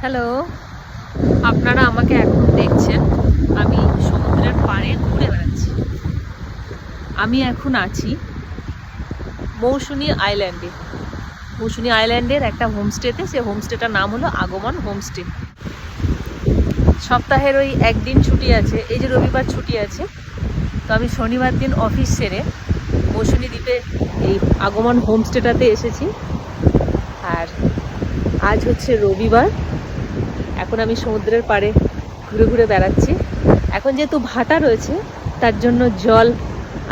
Hello, আপনারা আমাকে এখন দেখছেন। আমি সমুদ্রের পাড়ে ঘুরে বেড়াচ্ছি। আমি এখন আছি মৌসুনী আইল্যান্ডে। মৌসুনী আইল্যান্ডের একটা হোমস্টেতে। সে হোমস্টেটার নাম হলো আগমন হোমস্টে। সপ্তাহের ওই একদিন ছুটি আছে, এই যে রবিবার ছুটি আছে। তো আমি শনিবার দিন অফিস সেরে মৌসুনী দ্বীপে এই আগমন হোমস্টেটাতে এসেছি। আর আজ হচ্ছে রবিবার। এখন আমি সমুদ্রের পাড়ে ঘুরে ঘুরে বেড়াচ্ছি। এখন যেহেতু ভাটা রয়েছে, তার জন্য জল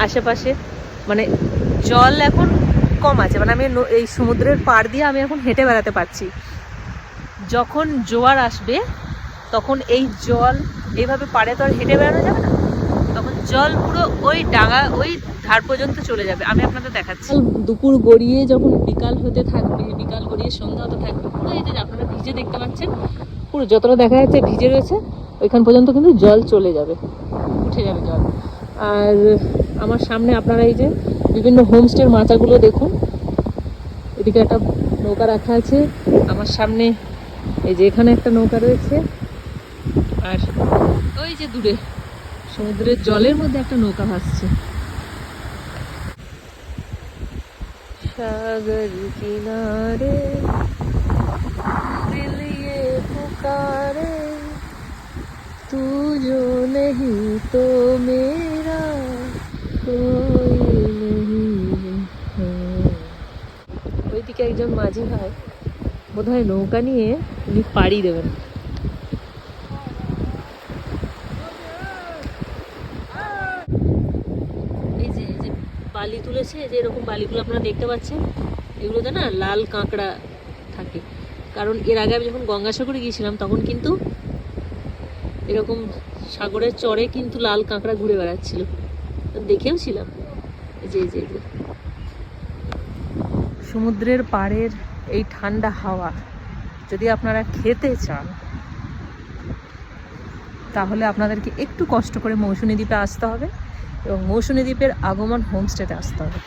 আশেপাশে, মানে জল এখন কম আছে। মানে আমি এই সমুদ্রের পাড় দিয়ে আমি এখন হেঁটে বেড়াতে পারছি। যখন জোয়ার আসবে তখন এই জল এইভাবে পাড়ে তো আর হেঁটে বেড়ানো যাবে না, তখন জল পুরো ওই ডাঙা ওই ধার পর্যন্ত চলে যাবে। আমি আপনাদের দেখাচ্ছি। দুপুর গড়িয়ে যখন বিকাল হতে থাকবে, বিকাল গড়িয়ে সন্ধ্যা হতে থাকবে, পুরো এই যে আপনারা ভিজে দেখতে পাচ্ছেন, পুরো যতটা দেখা যাচ্ছে ভিজে রয়েছে, ওইখান পর্যন্ত কিন্তু জল চলে যাবে, উঠে যাবে জল। আর আমার সামনে আপনারা এই যে বিভিন্ন হোমস্টের মাচাগুলো দেখুন। এদিকে একটা নৌকা রাখা আছে, আমার সামনে এই যে এখানে একটা নৌকা রয়েছে, আর ওই যে দূরে সমুদ্রের জলের মধ্যে একটা নৌকা ভাসছে। সাগর কিনারে দিল ये पुकारे तू जो नहीं तो मेरा कोई नहीं है। ওইদিকে একজন মাঝি ভাই বোধহয় নৌকা নিয়ে উনি পাড়ি দেবেন। এই যে বালি তুলেছে, যে এরকম বালিগুলো আপনারা দেখতে পাচ্ছেন, এগুলোতে না লাল কাঁকড়া থাকে। কারণ এর আগে আমি যখন গঙ্গাসাগরে গিয়েছিলাম তখন কিন্তু এরকম সাগরের চরে কিন্তু লাল কাঁকড়া ঘুরে বেড়াচ্ছিল, দেখেও ছিলাম। এই যে সমুদ্রের পাড়ের এই ঠান্ডা হাওয়া যদি আপনারা খেতে চান, তাহলে আপনাদেরকে একটু কষ্ট করে মৌসুনী দ্বীপে আসতে হবে এবং মৌসুনী দ্বীপের আগমন হোমস্টেতে আসতে হবে।